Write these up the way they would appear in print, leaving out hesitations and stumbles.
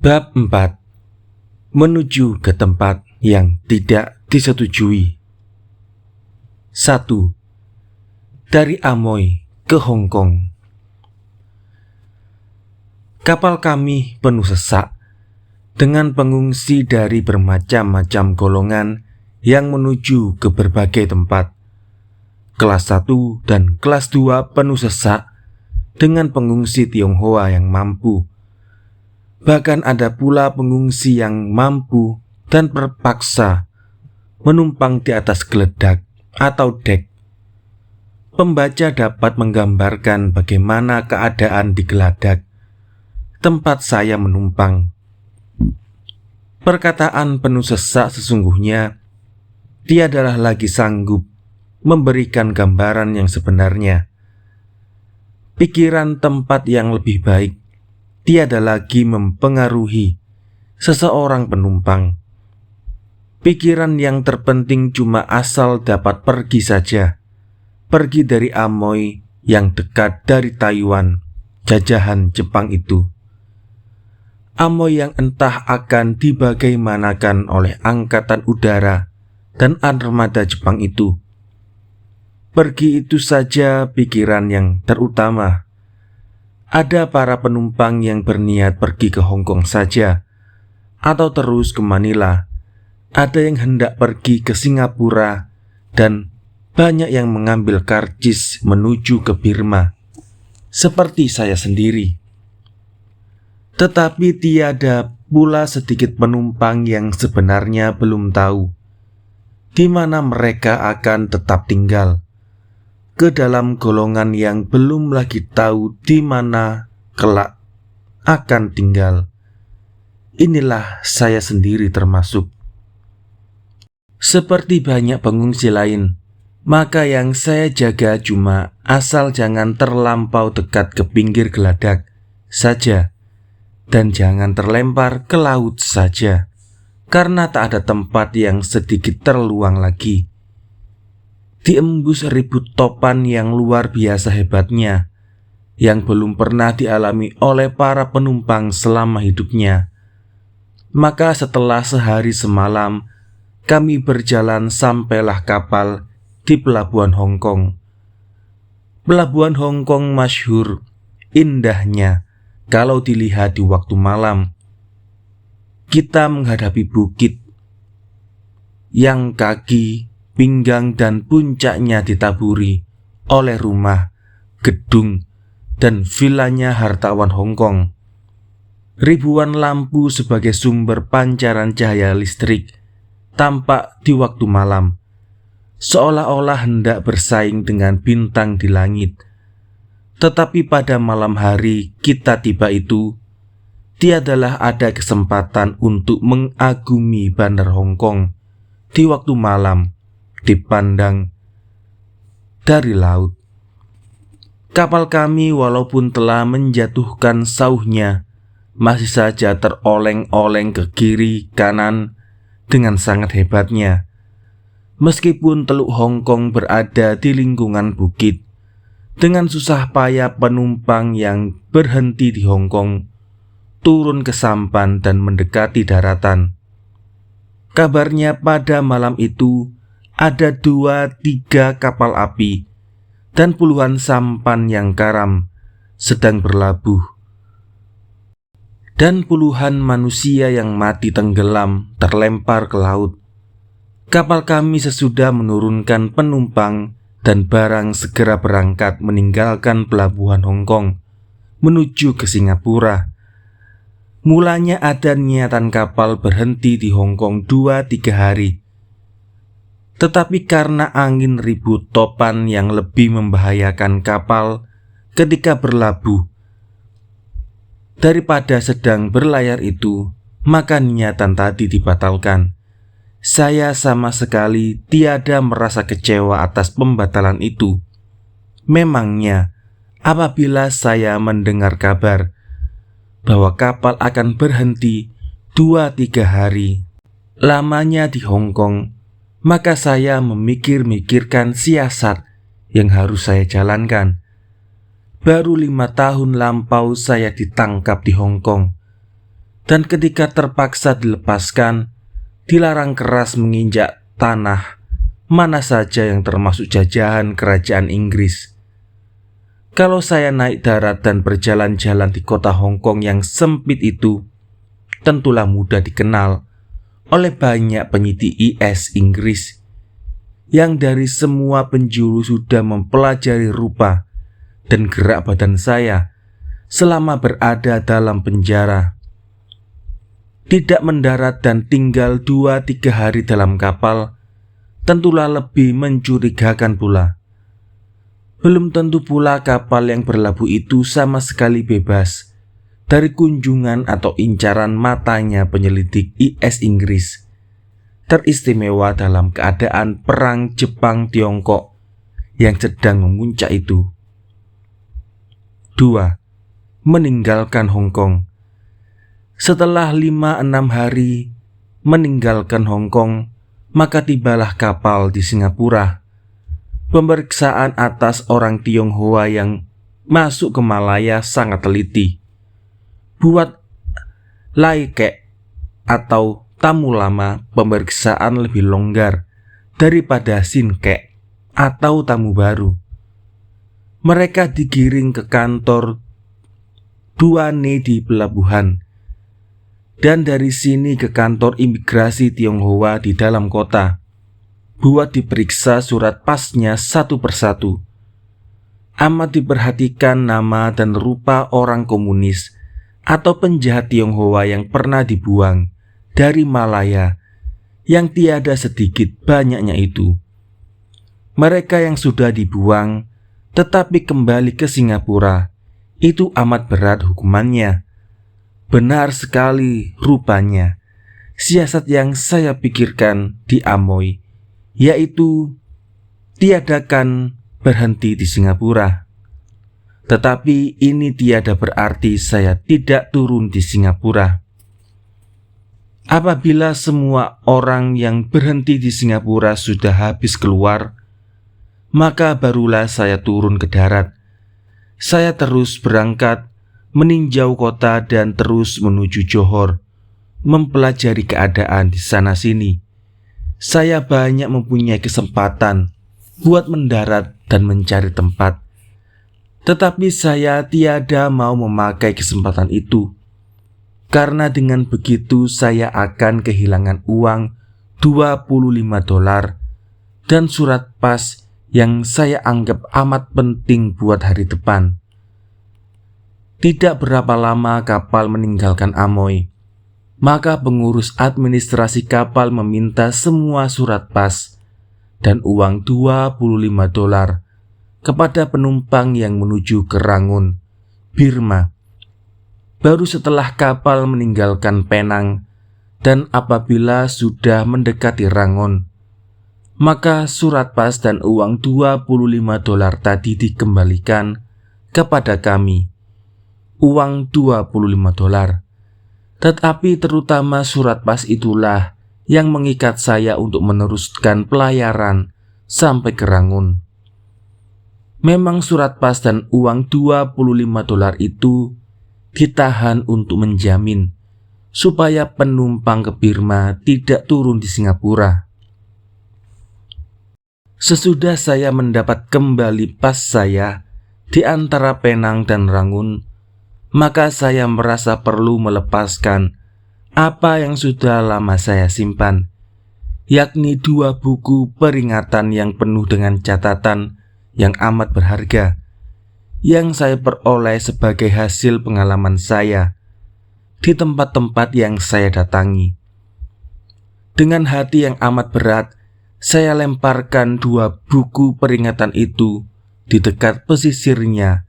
Bab 4. Menuju ke tempat yang tidak disetujui. 1. Dari Amoy ke Hong Kong. Kapal kami penuh sesak dengan pengungsi dari bermacam-macam golongan yang menuju ke berbagai tempat. Kelas 1 dan kelas 2 penuh sesak dengan pengungsi Tionghoa yang mampu. Bahkan ada pula pengungsi yang mampu dan terpaksa menumpang di atas geledak atau dek. Pembaca dapat menggambarkan bagaimana keadaan di geladak tempat saya menumpang. Perkataan penuh sesak sesungguhnya tiadalah lagi sanggup memberikan gambaran yang sebenarnya. Pikiran tempat yang lebih baik tiada lagi mempengaruhi seseorang penumpang. Pikiran yang terpenting cuma asal dapat pergi saja. Pergi dari Amoy yang dekat dari Taiwan, jajahan Jepang itu. Amoy yang entah akan dibagaimanakan oleh angkatan udara dan armada Jepang itu. Pergi itu saja pikiran yang terutama. Ada para penumpang yang berniat pergi ke Hong Kong saja, atau terus ke Manila. Ada yang hendak pergi ke Singapura, dan banyak yang mengambil karcis menuju ke Burma, seperti saya sendiri. Tetapi tiada pula sedikit penumpang yang sebenarnya belum tahu di mana mereka akan tetap tinggal, ke dalam golongan yang belum lagi tahu di mana kelak akan tinggal. Inilah saya sendiri termasuk. Seperti banyak pengungsi lain, maka yang saya jaga cuma asal jangan terlampau dekat ke pinggir geladak saja, dan jangan terlempar ke laut saja, karena tak ada tempat yang sedikit terluang lagi. Diembus ribut topan yang luar biasa hebatnya, yang belum pernah dialami oleh para penumpang selama hidupnya. Maka setelah sehari semalam, kami berjalan sampailah kapal di pelabuhan Hong Kong. Pelabuhan Hong Kong masyhur indahnya kalau dilihat di waktu malam. Kita menghadapi bukit yang kaki, pinggang dan puncaknya ditaburi oleh rumah, gedung, dan vilanya hartawan Hong Kong. Ribuan lampu sebagai sumber pancaran cahaya listrik tampak di waktu malam, seolah-olah hendak bersaing dengan bintang di langit. Tetapi pada malam hari kita tiba itu, tiadalah ada kesempatan untuk mengagumi bandar Hong Kong di waktu malam dipandang dari laut. Kapal kami walaupun telah menjatuhkan sauhnya, masih saja teroleng-oleng ke kiri kanan dengan sangat hebatnya. Meskipun Teluk Hong Kong berada di lingkungan bukit, dengan susah payah penumpang yang berhenti di Hong Kong turun ke sampan dan mendekati daratan. Kabarnya pada malam itu ada 2-3 kapal api dan puluhan sampan yang karam sedang berlabuh, dan puluhan manusia yang mati tenggelam terlempar ke laut. Kapal kami sesudah menurunkan penumpang dan barang segera berangkat meninggalkan pelabuhan Hong Kong menuju ke Singapura. Mulanya ada niatan kapal berhenti di Hong Kong 2-3 hari. Tetapi karena angin ribut topan yang lebih membahayakan kapal ketika berlabuh daripada sedang berlayar itu, maka niatan tadi dibatalkan. Saya sama sekali tiada merasa kecewa atas pembatalan itu. Memangnya, apabila saya mendengar kabar bahwa kapal akan berhenti 2-3 hari lamanya di Hong Kong, maka saya memikir-mikirkan siasat yang harus saya jalankan. Baru 5 tahun lampau saya ditangkap di Hong Kong. dan ketika terpaksa dilepaskan, dilarang keras menginjak tanah mana saja yang termasuk jajahan kerajaan Inggris. Kalau saya naik darat dan berjalan-jalan di kota Hong Kong yang sempit itu, tentulah mudah dikenal oleh banyak penyidik IS Inggris yang dari semua penjuru sudah mempelajari rupa dan gerak badan saya selama berada dalam penjara. Tidak mendarat dan tinggal 2-3 hari dalam kapal tentulah lebih mencurigakan pula. Belum tentu pula kapal yang berlabuh itu sama sekali bebas dari kunjungan atau incaran matanya penyelidik IS Inggris, teristimewa dalam keadaan perang Jepang-Tiongkok yang sedang memuncak itu. 2. Meninggalkan Hong Kong. Setelah 5-6 hari meninggalkan Hong Kong, maka tibalah kapal di Singapura. Pemeriksaan atas orang Tionghoa yang masuk ke Malaya sangat teliti. Buat Lai Kek atau tamu lama, pemeriksaan lebih longgar daripada Sin Kek atau tamu baru. Mereka digiring ke kantor Duane di pelabuhan, dan dari sini ke kantor imigrasi Tionghoa di dalam kota, buat diperiksa surat pasnya satu persatu. Amat diperhatikan nama dan rupa orang komunis atau penjahat Tionghoa yang pernah dibuang dari Malaya, yang tiada sedikit banyaknya itu. Mereka yang sudah dibuang tetapi kembali ke Singapura, itu amat berat hukumannya. Benar sekali rupanya siasat yang saya pikirkan di Amoy, yaitu tiadakan berhenti di Singapura. Tetapi ini tiada berarti saya tidak turun di Singapura. Apabila semua orang yang berhenti di Singapura sudah habis keluar, maka barulah saya turun ke darat. Saya terus berangkat meninjau kota dan terus menuju Johor, mempelajari keadaan di sana sini. Saya banyak mempunyai kesempatan buat mendarat dan mencari tempat, tetapi saya tiada mau memakai kesempatan itu, karena dengan begitu saya akan kehilangan uang $25 dan surat pas yang saya anggap amat penting buat hari depan. Tidak berapa lama kapal meninggalkan Amoy, maka pengurus administrasi kapal meminta semua surat pas dan uang $25 kepada penumpang yang menuju ke Rangun, Burma. Baru setelah kapal meninggalkan Penang dan apabila sudah mendekati Rangun, maka surat pas dan uang $25 tadi dikembalikan kepada kami. Uang $25. Tetapi terutama surat pas itulah yang mengikat saya untuk meneruskan pelayaran sampai ke Rangun. Memang surat pas dan uang $25 itu ditahan untuk menjamin supaya penumpang ke Burma tidak turun di Singapura. Sesudah saya mendapat kembali pas saya di antara Penang dan Rangun, maka saya merasa perlu melepaskan apa yang sudah lama saya simpan, yakni 2 buku peringatan yang penuh dengan catatan yang amat berharga, yang saya peroleh sebagai hasil pengalaman saya di tempat-tempat yang saya datangi. Dengan hati yang amat berat, saya lemparkan 2 buku peringatan itu di dekat pesisirnya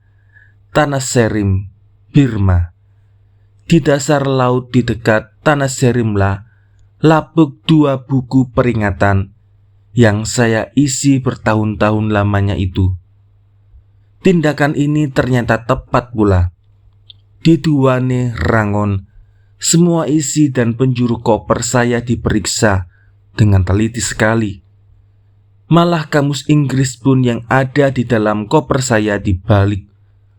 Tanah Serim, Burma. Di dasar laut di dekat Tanah Serimlah lapuk 2 buku peringatan yang saya isi bertahun-tahun lamanya itu. Tindakan ini ternyata tepat pula. Di Duane Rangun, semua isi dan penjuru koper saya diperiksa dengan teliti sekali. Malah kamus Inggris pun yang ada di dalam koper saya dibalik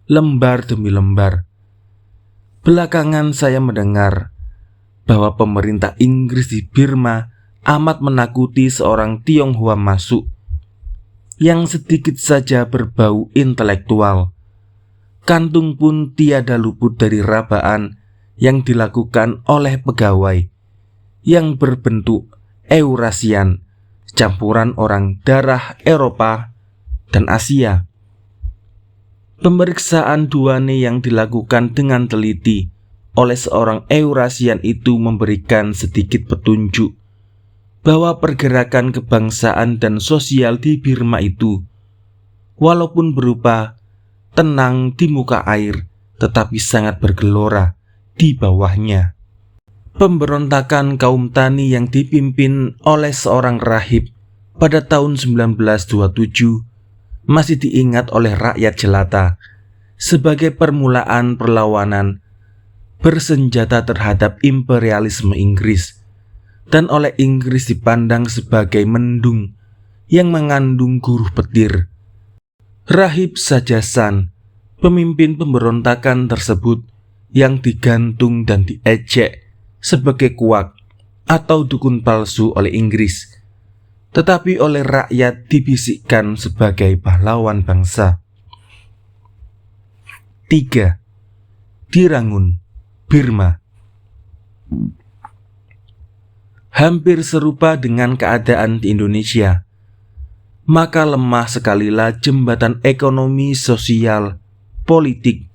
lembar demi lembar. Belakangan saya mendengar bahwa pemerintah Inggris di Burma amat menakuti seorang Tionghoa masuk yang sedikit saja berbau intelektual. Kantung pun tiada luput dari rabaan yang dilakukan oleh pegawai yang berbentuk Eurasian, campuran orang darah Eropa dan Asia. Pemeriksaan Duane yang dilakukan dengan teliti oleh seorang Eurasian itu memberikan sedikit petunjuk bahwa pergerakan kebangsaan dan sosial di Burma itu, walaupun berupa tenang di muka air, tetapi sangat bergelora di bawahnya. Pemberontakan kaum tani yang dipimpin oleh seorang rahib pada tahun 1927 masih diingat oleh rakyat jelata sebagai permulaan perlawanan bersenjata terhadap imperialisme Inggris, dan oleh Inggris dipandang sebagai mendung yang mengandung guruh petir. Rahib Sajasan, pemimpin pemberontakan tersebut, yang digantung dan diejek sebagai kuak atau dukun palsu oleh Inggris, tetapi oleh rakyat dibisikkan sebagai pahlawan bangsa. 3. Di Rangun, Burma. Hampir serupa dengan keadaan di Indonesia, maka lemah sekalilah jembatan ekonomi, sosial, politik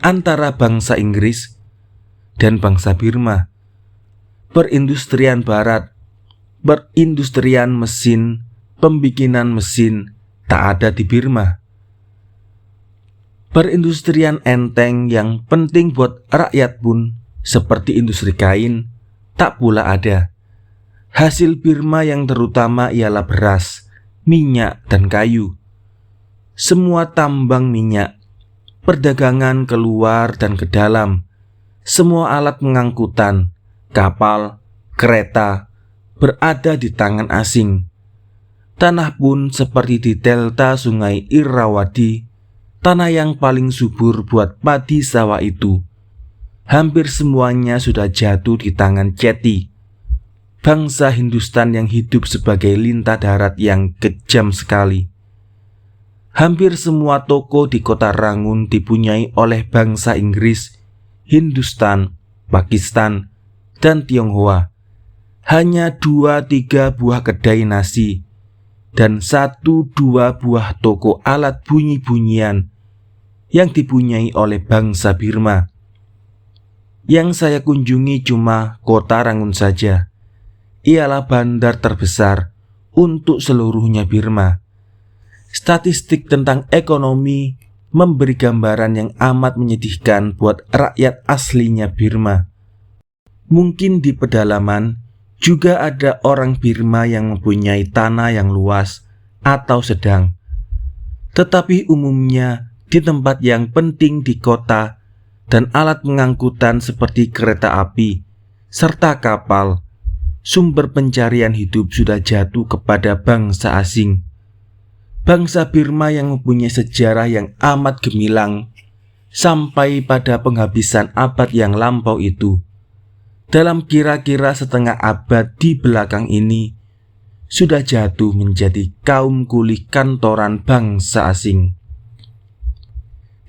antara bangsa Inggris dan bangsa Burma. Perindustrian barat, perindustrian mesin, pembikinan mesin tak ada di Burma. Perindustrian enteng yang penting buat rakyat pun, seperti industri kain, tak pula ada. Hasil Burma yang terutama ialah beras, minyak, dan kayu. Semua tambang minyak, perdagangan keluar dan ke dalam, semua alat pengangkutan, kapal, kereta, berada di tangan asing. Tanah pun seperti di delta sungai Irrawaddy, tanah yang paling subur buat padi sawah itu, hampir semuanya sudah jatuh di tangan Chetty, bangsa Hindustan yang hidup sebagai lintah darat yang kejam sekali. Hampir semua toko di kota Rangun dipunyai oleh bangsa Inggris, Hindustan, Pakistan, dan Tionghoa. Hanya 2-3 buah kedai nasi dan 1-2 buah toko alat bunyi-bunyian yang dipunyai oleh bangsa Burma. Yang saya kunjungi cuma kota Rangun saja. Ialah bandar terbesar untuk seluruhnya Burma. Statistik tentang ekonomi memberi gambaran yang amat menyedihkan buat rakyat aslinya Burma. Mungkin di pedalaman juga ada orang Burma yang mempunyai tanah yang luas atau sedang, tetapi umumnya di tempat yang penting di kota dan alat pengangkutan seperti kereta api serta kapal, sumber pencarian hidup sudah jatuh kepada bangsa asing. Bangsa Burma yang mempunyai sejarah yang amat gemilang sampai pada penghabisan abad yang lampau itu, dalam kira-kira setengah abad di belakang ini, sudah jatuh menjadi kaum kuli kantoran bangsa asing.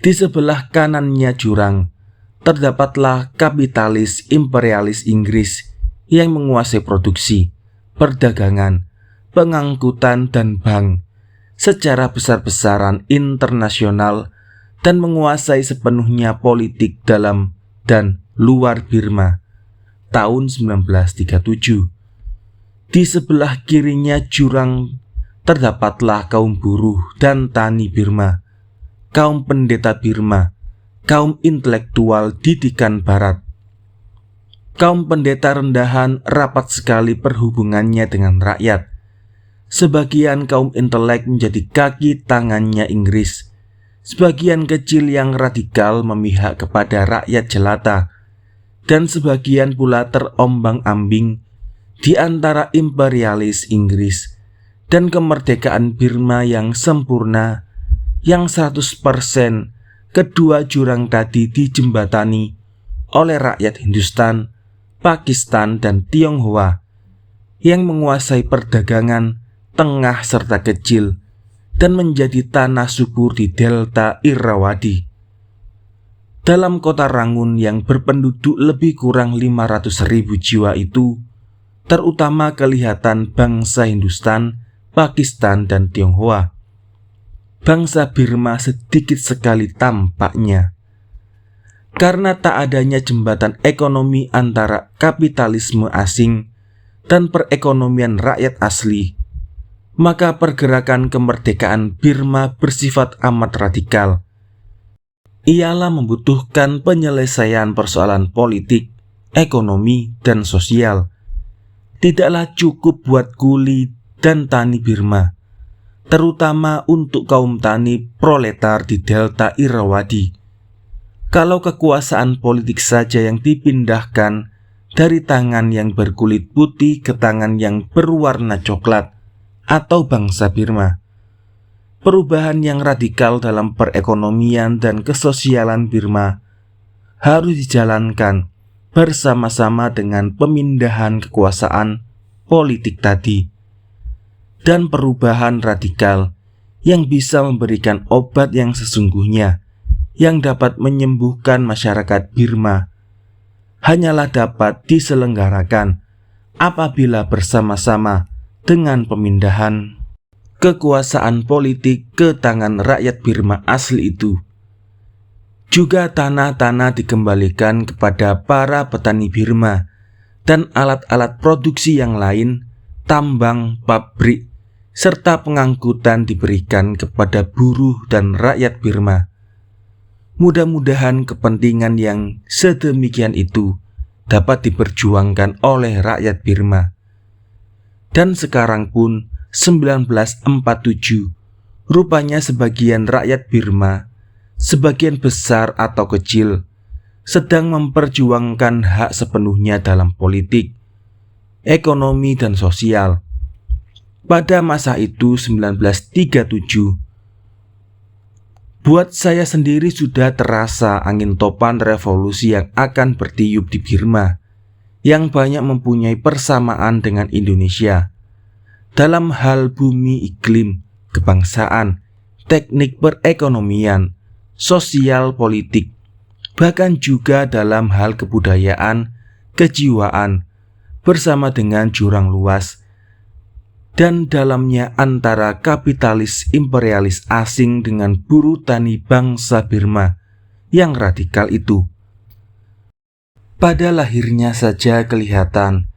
Di sebelah kanannya jurang, terdapatlah kapitalis imperialis Inggris yang menguasai produksi, perdagangan, pengangkutan, dan bank secara besar-besaran internasional dan menguasai sepenuhnya politik dalam dan luar Burma tahun 1937. Di sebelah kirinya jurang terdapatlah kaum buruh dan tani Burma, kaum pendeta Burma, kaum intelektual didikan barat. Kaum pendeta rendahan rapat sekali perhubungannya dengan rakyat. Sebagian kaum intelek menjadi kaki tangannya Inggris. Sebagian kecil yang radikal memihak kepada rakyat jelata, dan sebagian pula terombang-ambing di antara imperialis Inggris dan kemerdekaan Burma yang sempurna, yang 100% kedua jurang tadi dijembatani oleh rakyat Hindustan Pakistan, dan Tionghoa yang menguasai perdagangan tengah serta kecil dan menjadi tanah subur di delta Irrawaddy. Dalam kota Rangun yang berpenduduk lebih kurang 500.000 jiwa itu, terutama kelihatan bangsa Hindustan, Pakistan, dan Tionghoa. Bangsa Burma sedikit sekali tampaknya. Karena tak adanya jembatan ekonomi antara kapitalisme asing dan perekonomian rakyat asli, maka pergerakan kemerdekaan Burma bersifat amat radikal. Ialah membutuhkan penyelesaian persoalan politik, ekonomi, dan sosial. Tidaklah cukup buat kuli dan tani Burma, terutama untuk kaum tani proletar di delta Irrawaddy. Kalau kekuasaan politik saja yang dipindahkan dari tangan yang berkulit putih ke tangan yang berwarna coklat atau bangsa Burma, perubahan yang radikal dalam perekonomian dan kesosialan Burma harus dijalankan bersama-sama dengan pemindahan kekuasaan politik tadi dan perubahan radikal yang bisa memberikan obat yang sesungguhnya yang dapat menyembuhkan masyarakat Burma hanyalah dapat diselenggarakan apabila bersama-sama dengan pemindahan kekuasaan politik ke tangan rakyat Burma asli itu. Juga tanah-tanah dikembalikan kepada para petani Burma dan alat-alat produksi yang lain, tambang, pabrik, serta pengangkutan diberikan kepada buruh dan rakyat Burma. Mudah-mudahan kepentingan yang sedemikian itu dapat diperjuangkan oleh rakyat Burma. Dan sekarang pun 1947, rupanya sebagian rakyat Burma, sebagian besar atau kecil, sedang memperjuangkan hak sepenuhnya dalam politik, ekonomi, dan sosial. Pada masa itu 1937, buat saya sendiri sudah terasa angin topan revolusi yang akan bertiup di Burma, yang banyak mempunyai persamaan dengan Indonesia dalam hal bumi, iklim, kebangsaan, teknik perekonomian, sosial, politik, bahkan juga dalam hal kebudayaan, kejiwaan, bersama dengan jurang luas dan dalamnya antara kapitalis imperialis asing dengan buruh tani bangsa Burma yang radikal itu. Pada lahirnya saja kelihatan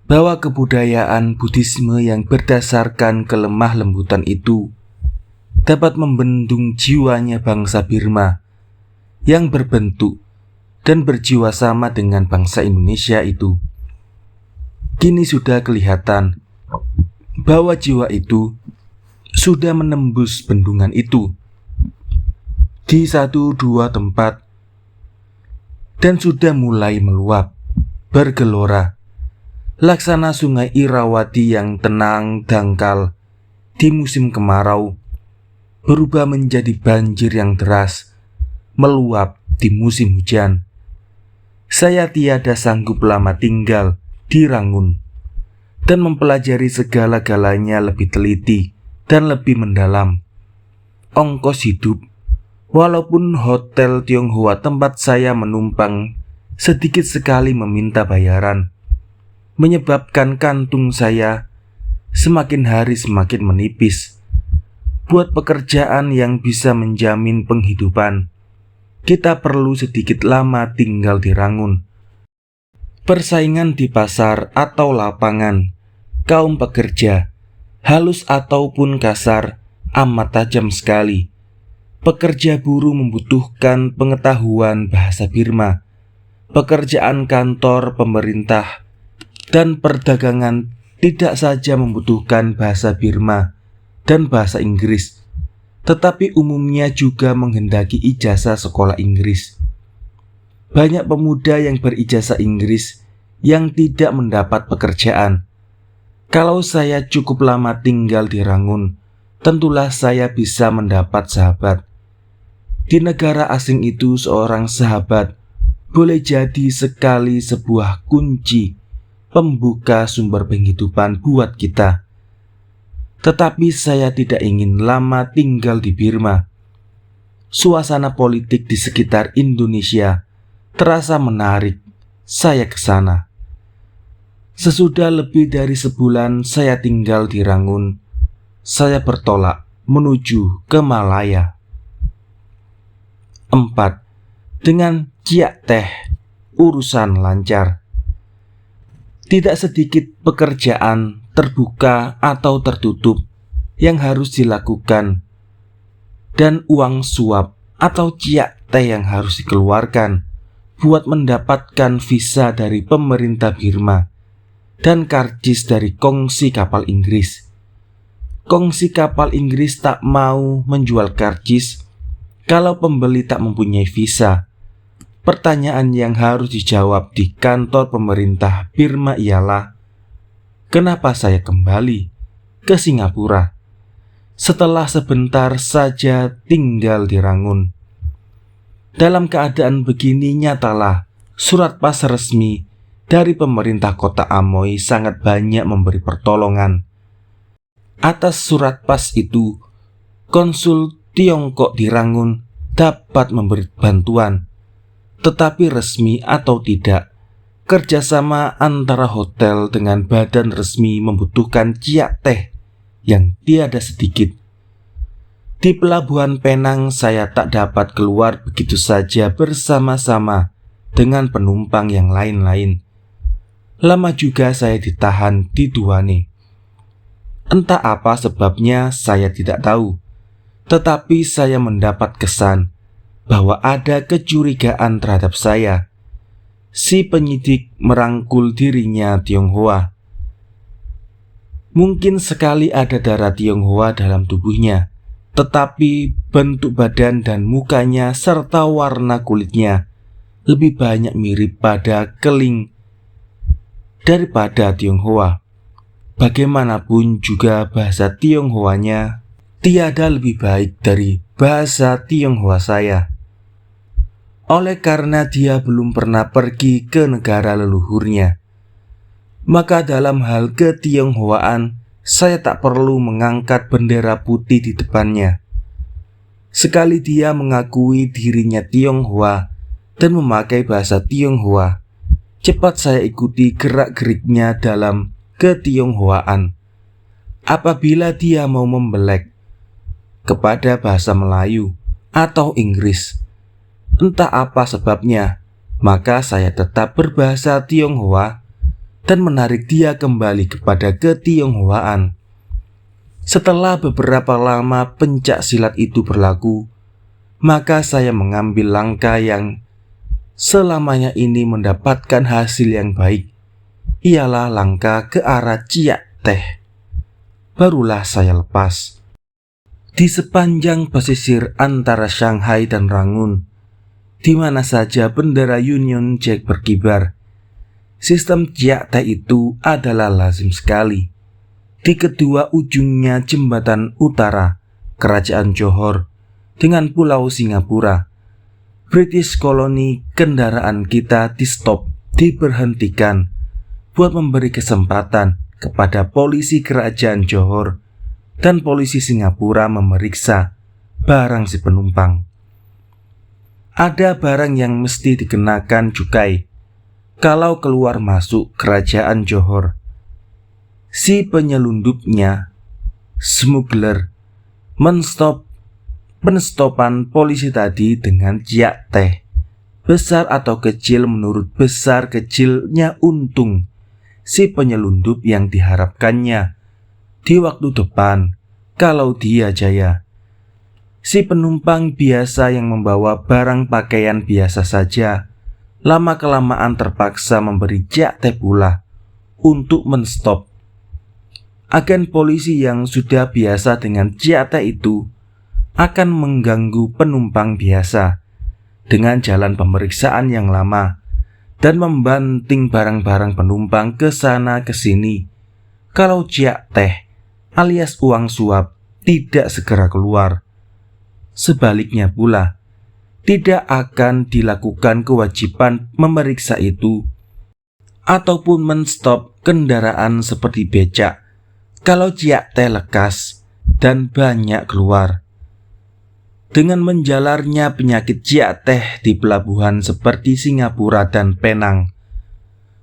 bahwa kebudayaan Buddhisme yang berdasarkan kelemah lembutan itu dapat membendung jiwanya bangsa Burma yang berbentuk dan berjiwa sama dengan bangsa Indonesia itu. Kini sudah kelihatan bahwa jiwa itu sudah menembus bendungan itu di 1-2 tempat dan sudah mulai meluap, bergelora, laksana sungai Irrawaddy yang tenang dangkal di musim kemarau berubah menjadi banjir yang deras, meluap di musim hujan. Saya tiada sanggup lama tinggal di Rangun dan mempelajari segala-galanya lebih teliti dan lebih mendalam. Ongkos hidup, walaupun hotel Tionghoa tempat saya menumpang sedikit sekali meminta bayaran, menyebabkan kantung saya semakin hari semakin menipis. Buat pekerjaan yang bisa menjamin penghidupan, kita perlu sedikit lama tinggal di Rangun. Persaingan di pasar atau lapangan, kaum pekerja, halus ataupun kasar, amat tajam sekali. Pekerja buruh membutuhkan pengetahuan bahasa Burma. Pekerjaan kantor, pemerintah, dan perdagangan tidak saja membutuhkan bahasa Burma dan bahasa Inggris, tetapi umumnya juga menghendaki ijazah sekolah Inggris. Banyak pemuda yang berijazah Inggris yang tidak mendapat pekerjaan. Kalau saya cukup lama tinggal di Rangun, tentulah saya bisa mendapat sahabat. Di negara asing itu seorang sahabat boleh jadi sekali sebuah kunci pembuka sumber penghidupan buat kita. Tetapi saya tidak ingin lama tinggal di Birma. Suasana politik di sekitar Indonesia terasa menarik saya ke sana. Sesudah lebih dari sebulan saya tinggal di Rangun, saya bertolak menuju ke Malaya. 4. Dengan Ciak Teh, urusan lancar. Tidak sedikit pekerjaan terbuka atau tertutup yang harus dilakukan, dan uang suap atau ciak teh yang harus dikeluarkan buat mendapatkan visa dari pemerintah Birma dan karcis dari kongsi kapal Inggris. Kongsi kapal Inggris tak mau menjual karcis kalau pembeli tak mempunyai visa. Pertanyaan yang harus dijawab di kantor pemerintah Birma ialah, kenapa saya kembali ke Singapura setelah sebentar saja tinggal di Rangun? Dalam keadaan begini nyatalah surat pas resmi dari pemerintah kota Amoy sangat banyak memberi pertolongan. Atas surat pas itu, konsul Tiongkok di Rangun dapat memberi bantuan. Tetapi resmi atau tidak, kerjasama antara hotel dengan badan resmi membutuhkan ciak teh yang tiada sedikit. Di pelabuhan Penang saya tak dapat keluar begitu saja bersama-sama dengan penumpang yang lain-lain. Lama juga saya ditahan di douane. Entah apa sebabnya saya tidak tahu, tetapi saya mendapat kesan bahwa ada kecurigaan terhadap saya. Si penyidik merangkul dirinya Tionghoa. Mungkin sekali ada darah Tionghoa dalam tubuhnya, tetapi bentuk badan dan mukanya serta warna kulitnya lebih banyak mirip pada keling daripada Tionghoa. Bagaimanapun juga bahasa Tionghoanya tiada lebih baik dari bahasa Tionghoa saya. Oleh karena dia belum pernah pergi ke negara leluhurnya, maka dalam hal ketionghoaan saya tak perlu mengangkat bendera putih di depannya. Sekali dia mengakui dirinya Tionghoa dan memakai bahasa Tionghoa, cepat saya ikuti gerak-geriknya dalam ketionghoaan. Apabila dia mau membelek kepada bahasa Melayu atau Inggris, entah apa sebabnya, maka saya tetap berbahasa Tionghoa dan menarik dia kembali kepada ketionghoaan. Setelah beberapa lama pencak silat itu berlaku, maka saya mengambil langkah yang selamanya ini mendapatkan hasil yang baik, ialah langkah ke arah ciak teh. Barulah saya lepas. Di sepanjang pesisir antara Shanghai dan Rangun, di mana saja bendera Union Jack berkibar, sistem ciak teh itu adalah lazim sekali. Di kedua ujungnya jembatan utara Kerajaan Johor dengan Pulau Singapura, British Colony, kendaraan kita di stop, diberhentikan buat memberi kesempatan kepada polisi Kerajaan Johor dan polisi Singapura memeriksa barang si penumpang. Ada barang yang mesti dikenakan cukai kalau keluar masuk Kerajaan Johor. Si penyelundupnya, smuggler, menstop penstopan polisi tadi dengan ciak teh, besar atau kecil menurut besar kecilnya untung si penyelundup yang diharapkannya di waktu depan kalau dia jaya. Si penumpang biasa yang membawa barang pakaian biasa saja, lama-kelamaan terpaksa memberi ciak teh pula untuk menstop. Agen polisi yang sudah biasa dengan ciak teh itu akan mengganggu penumpang biasa dengan jalan pemeriksaan yang lama dan membanting barang-barang penumpang ke sana ke sini kalau ciak teh alias uang suap tidak segera keluar. Sebaliknya pula, tidak akan dilakukan kewajiban memeriksa itu ataupun menstop kendaraan seperti becak kalau Ciak Teh lekas dan banyak keluar. Dengan menjalarnya penyakit Ciak Teh di pelabuhan seperti Singapura dan Penang,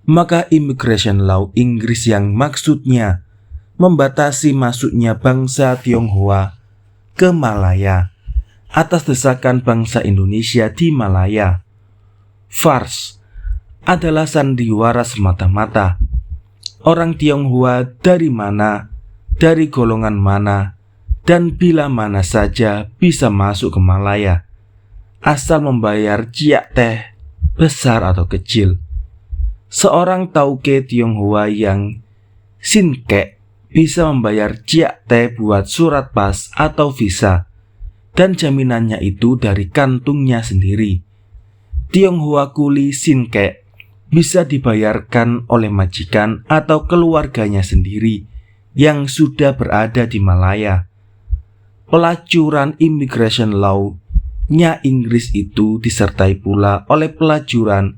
maka immigration law Inggris yang maksudnya membatasi masuknya bangsa Tionghoa ke Malaya atas desakan bangsa Indonesia di Malaya, farce, adalah sandiwara semata-mata. Orang Tionghoa dari mana, dari golongan mana, dan bila mana saja bisa masuk ke Malaya, asal membayar Ciak Teh besar atau kecil. Seorang tauke Tionghoa yang sinkek bisa membayar Ciak Teh buat surat pas atau visa, dan jaminannya itu dari kantungnya sendiri. Tionghoa kuli sinkek bisa dibayarkan oleh majikan atau keluarganya sendiri yang sudah berada di Malaya. Pelacuran immigration law-nya Inggris itu disertai pula oleh pelacuran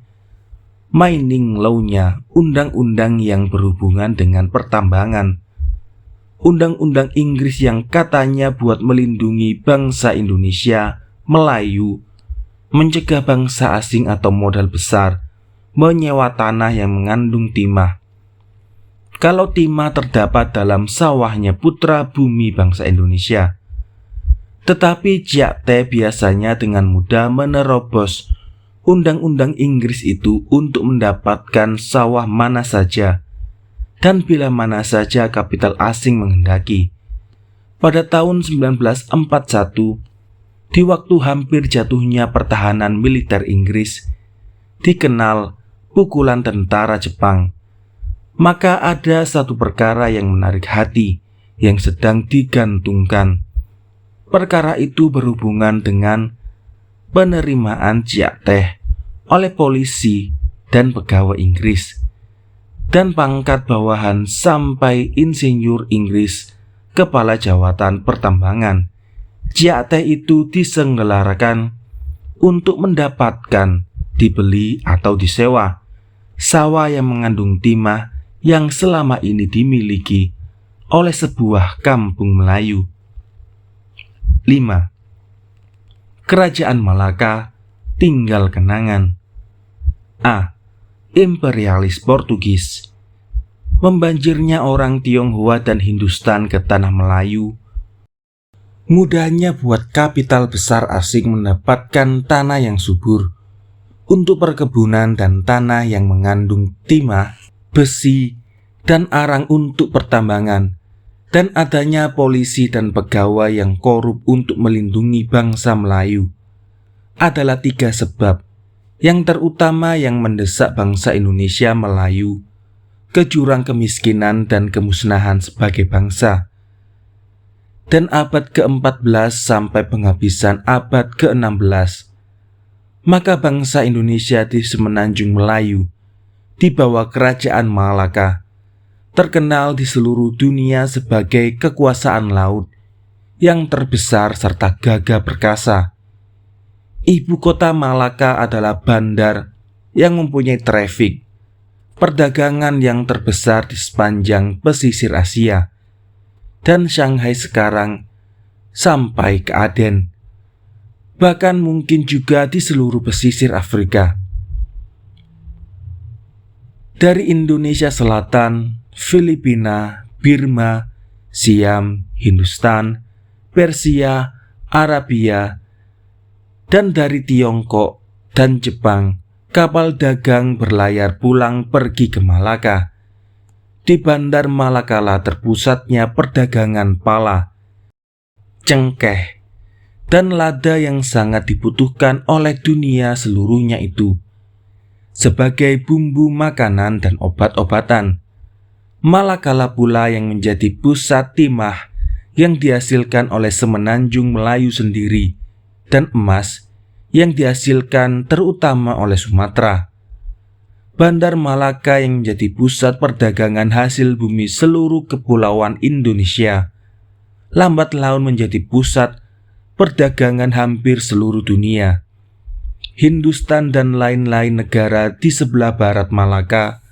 mining law-nya, undang-undang yang berhubungan dengan pertambangan. Undang-undang Inggris yang katanya buat melindungi bangsa Indonesia, Melayu, mencegah bangsa asing atau modal besar menyewa tanah yang mengandung timah. Kalau timah terdapat dalam sawahnya putra bumi bangsa Indonesia. Tetapi Ciak Teh biasanya dengan mudah menerobos undang-undang Inggris itu untuk mendapatkan sawah mana saja dan bila mana saja kapital asing menghendaki. Pada tahun 1941, di waktu hampir jatuhnya pertahanan militer Inggris, dikenal pukulan tentara Jepang, maka ada satu perkara yang menarik hati yang sedang digantungkan. Perkara itu berhubungan dengan penerimaan Ciak Teh oleh polisi dan pegawai Inggris, dan pangkat bawahan sampai insinyur Inggris, kepala jawatan pertambangan. Ciak Teh itu diselenggarakan untuk mendapatkan, dibeli atau disewa sawah yang mengandung timah yang selama ini dimiliki oleh sebuah kampung Melayu. 5. Kerajaan Malaka tinggal kenangan. A. Imperialis Portugis. Membanjirnya orang Tionghoa dan Hindustan ke tanah Melayu. Mudahnya buat kapital besar asing mendapatkan tanah yang subur untuk perkebunan dan tanah yang mengandung timah, besi, dan arang untuk pertambangan, dan adanya polisi dan pegawai yang korup untuk melindungi bangsa Melayu adalah 3 sebab yang terutama yang mendesak bangsa Indonesia Melayu ke jurang kemiskinan dan kemusnahan sebagai bangsa. Dan abad ke-14 sampai penghabisan abad ke-16, maka bangsa Indonesia di semenanjung Melayu di bawah kerajaan Malaka terkenal di seluruh dunia sebagai kekuasaan laut yang terbesar serta gagah perkasa. Ibu kota Malaka adalah bandar yang mempunyai trafik perdagangan yang terbesar di sepanjang pesisir Asia, dan Shanghai sekarang sampai ke Aden, bahkan mungkin juga di seluruh pesisir Afrika. Dari Indonesia Selatan, Filipina, Birma, Siam, Hindustan, Persia, Arabia, dan dari Tiongkok dan Jepang, kapal dagang berlayar pulang pergi ke Malaka. Di Bandar Malakalah terpusatnya perdagangan pala, cengkeh, dan lada yang sangat dibutuhkan oleh dunia seluruhnya itu sebagai bumbu makanan dan obat-obatan. Malakalah pula yang menjadi pusat timah yang dihasilkan oleh semenanjung Melayu sendiri dan emas yang dihasilkan terutama oleh Sumatera. Bandar Malaka yang menjadi pusat perdagangan hasil bumi seluruh kepulauan Indonesia, lambat laun menjadi pusat perdagangan hampir seluruh dunia. Hindustan dan lain-lain negara di sebelah barat Malaka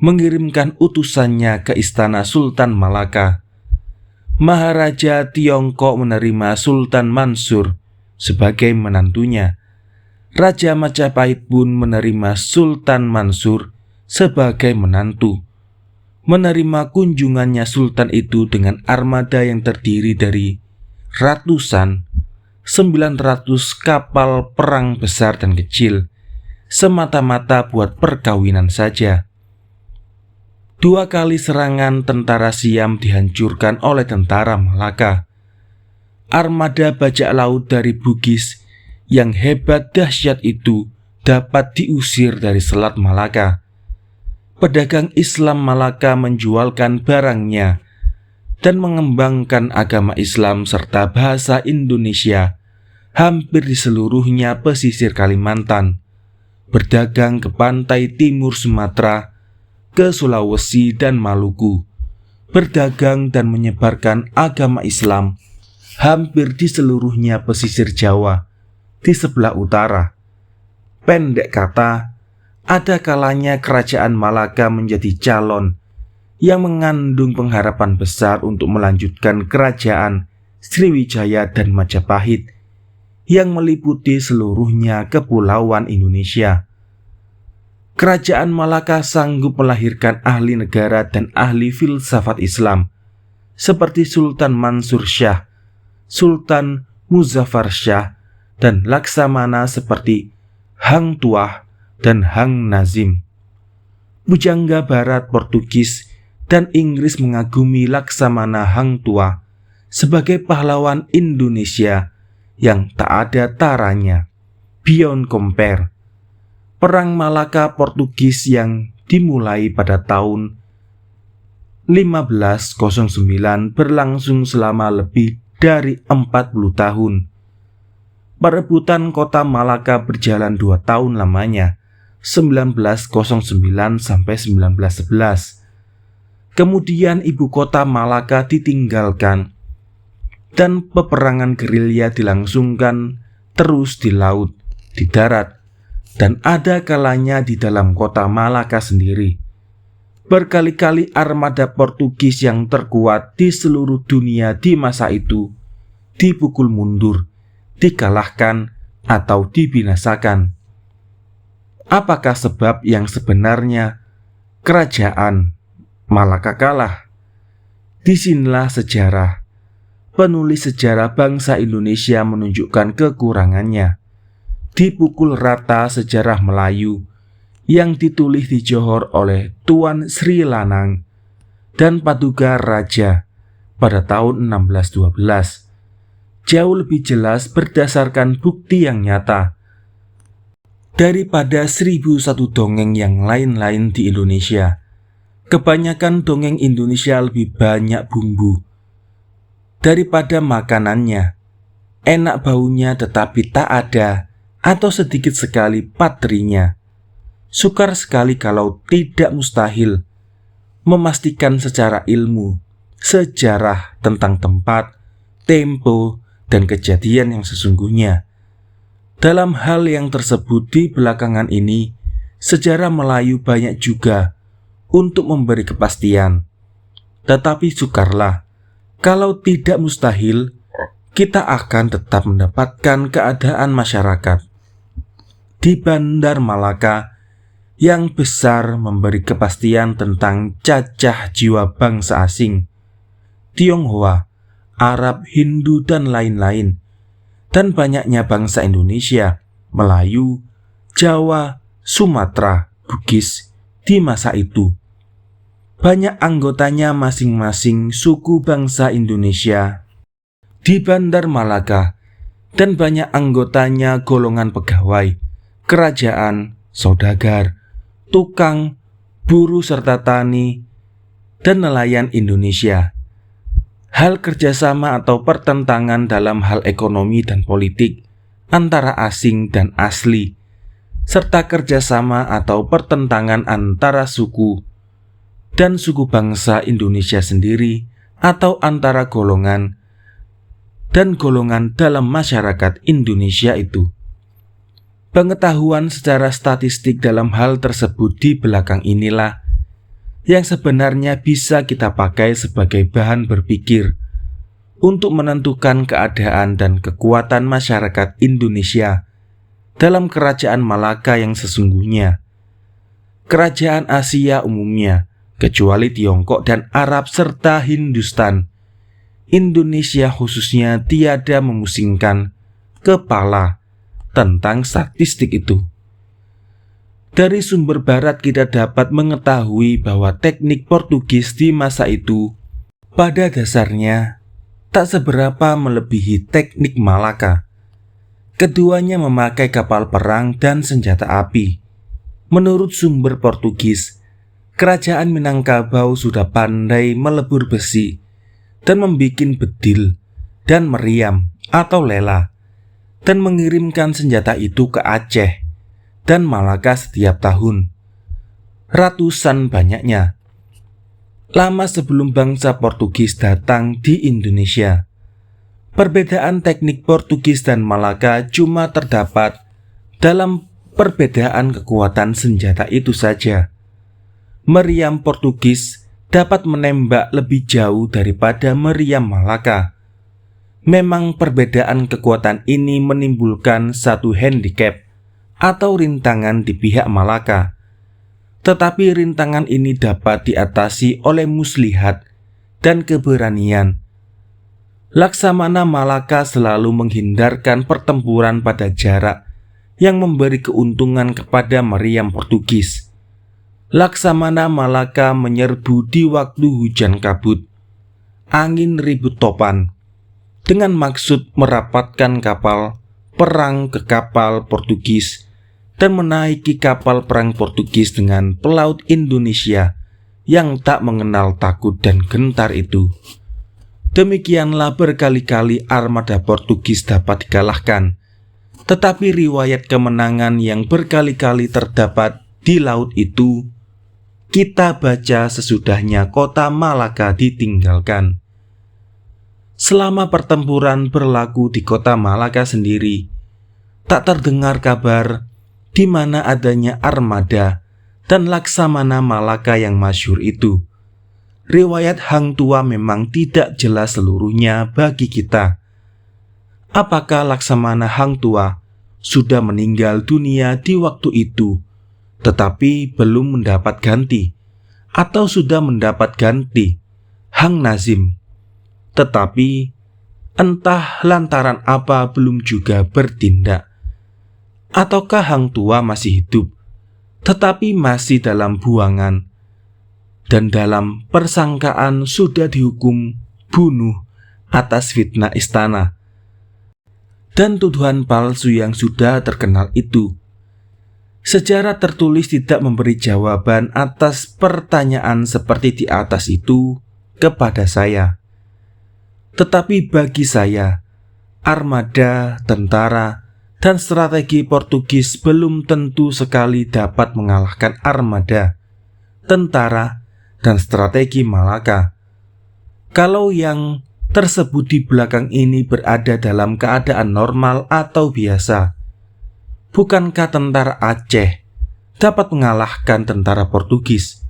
mengirimkan utusannya ke istana Sultan Malaka. Maharaja Tiongkok menerima Sultan Mansur sebagai menantunya. Raja Majapahit pun menerima Sultan Mansur sebagai menantu. Menerima kunjungannya Sultan itu dengan armada yang terdiri dari ratusan 900 kapal perang besar dan kecil, semata-mata buat perkawinan saja. 2 kali serangan tentara Siam dihancurkan oleh tentara Malaka. Armada bajak laut dari Bugis yang hebat dahsyat itu dapat diusir dari Selat Malaka. Pedagang Islam Malaka menjualkan barangnya dan mengembangkan agama Islam serta bahasa Indonesia hampir di seluruhnya pesisir Kalimantan, berdagang ke pantai timur Sumatera, ke Sulawesi dan Maluku, berdagang dan menyebarkan agama Islam hampir di seluruhnya pesisir Jawa di sebelah utara. Pendek kata, ada kalanya kerajaan Malaka menjadi calon yang mengandung pengharapan besar untuk melanjutkan kerajaan Sriwijaya dan Majapahit yang meliputi seluruhnya kepulauan Indonesia. Kerajaan Malaka sanggup melahirkan ahli negara dan ahli filsafat Islam seperti Sultan Mansur Shah, Sultan Muzaffar Shah, dan laksamana seperti Hang Tuah dan Hang Nazim. Pujangga Barat Portugis dan Inggris mengagumi laksamana Hang Tuah sebagai pahlawan Indonesia yang tak ada taranya, beyond compare. Perang Malaka Portugis yang dimulai pada tahun 1509 berlangsung selama lebih dari 40 tahun. Perebutan kota Malaka berjalan 2 tahun lamanya, 1909 sampai 1911. Kemudian ibu kota Malaka ditinggalkan dan peperangan gerilya dilangsungkan terus di laut, di darat, dan ada kalanya di dalam kota Malaka sendiri. Berkali-kali armada Portugis yang terkuat di seluruh dunia di masa itu dipukul mundur, dikalahkan atau dibinasakan. Apakah sebab yang sebenarnya kerajaan Malaka kalah? Disinilah sejarah. Penulis sejarah bangsa Indonesia menunjukkan kekurangannya. Dipukul rata sejarah Melayu yang ditulis di Johor oleh Tuan Sri Lanang dan Paduka Raja pada tahun 1612. Jauh lebih jelas berdasarkan bukti yang nyata daripada 1001 dongeng yang lain-lain di Indonesia. Kebanyakan dongeng Indonesia lebih banyak bumbu daripada makanannya. Enak baunya tetapi tak ada atau sedikit sekali patrinya. Sukar sekali kalau tidak mustahil memastikan secara ilmu sejarah tentang tempat, tempo, dan kejadian yang sesungguhnya. Dalam hal yang tersebut di belakangan ini, sejarah Melayu banyak juga untuk memberi kepastian. Tetapi sukarlah, kalau tidak mustahil, kita akan tetap mendapatkan keadaan masyarakat di Bandar Malaka yang besar memberi kepastian tentang cacah jiwa bangsa asing, Tionghoa, Arab, Hindu, dan lain-lain, dan banyaknya bangsa Indonesia, Melayu, Jawa, Sumatera, Bugis di masa itu. Banyak anggotanya masing-masing suku bangsa Indonesia di Bandar Malaka, dan banyak anggotanya golongan pegawai, kerajaan, saudagar, tukang, buruh serta tani, dan nelayan Indonesia. Hal kerjasama atau pertentangan dalam hal ekonomi dan politik antara asing dan asli, serta kerjasama atau pertentangan antara suku dan suku bangsa Indonesia sendiri atau antara golongan dan golongan dalam masyarakat Indonesia itu. Pengetahuan secara statistik dalam hal tersebut di belakang inilah yang sebenarnya bisa kita pakai sebagai bahan berpikir untuk menentukan keadaan dan kekuatan masyarakat Indonesia dalam kerajaan Malaka yang sesungguhnya. Kerajaan Asia umumnya, kecuali Tiongkok dan Arab serta Hindustan, Indonesia khususnya tiada memusingkan kepala tentang statistik itu. Dari sumber barat kita dapat mengetahui bahwa teknik Portugis di masa itu pada dasarnya tak seberapa melebihi teknik Malaka. Keduanya memakai kapal perang dan senjata api. Menurut sumber Portugis, kerajaan Minangkabau sudah pandai melebur besi dan membikin bedil dan meriam atau lela dan mengirimkan senjata itu ke Aceh dan Malaka setiap tahun. Ratusan banyaknya. Lama sebelum bangsa Portugis datang di Indonesia. Perbedaan teknik Portugis dan Malaka cuma terdapat dalam perbedaan kekuatan senjata itu saja. Meriam Portugis dapat menembak lebih jauh daripada meriam Malaka. Memang perbedaan kekuatan ini menimbulkan satu handicap atau rintangan di pihak Malaka. Tetapi rintangan ini dapat diatasi oleh muslihat dan keberanian. Laksamana Malaka selalu menghindarkan pertempuran pada jarak yang memberi keuntungan kepada meriam Portugis. Laksamana Malaka menyerbu di waktu hujan kabut, angin ribut topan, dengan maksud merapatkan kapal perang ke kapal Portugis dan menaiki kapal perang Portugis dengan pelaut Indonesia yang tak mengenal takut dan gentar itu. Demikianlah berkali-kali armada Portugis dapat dikalahkan, tetapi riwayat kemenangan yang berkali-kali terdapat di laut itu kita baca sesudahnya kota Malaka ditinggalkan. Selama pertempuran berlaku di kota Malaka sendiri, tak terdengar kabar di mana adanya armada dan Laksamana Malaka yang masyhur itu. Riwayat Hang Tuah memang tidak jelas seluruhnya bagi kita. Apakah Laksamana Hang Tuah sudah meninggal dunia di waktu itu, tetapi belum mendapat ganti, atau sudah mendapat ganti Hang Nazim, tetapi entah lantaran apa belum juga bertindak? Ataukah Hang Tuah masih hidup, tetapi masih dalam buangan, dan dalam persangkaan sudah dihukum bunuh atas fitnah istana dan tuduhan palsu yang sudah terkenal itu? Sejarah tertulis tidak memberi jawaban atas pertanyaan seperti di atas itu kepada saya. Tetapi bagi saya, armada, tentara, dan strategi Portugis belum tentu sekali dapat mengalahkan armada, tentara, dan strategi Malaka. Kalau yang tersebut di belakang ini berada dalam keadaan normal atau biasa, bukankah tentara Aceh dapat mengalahkan tentara Portugis?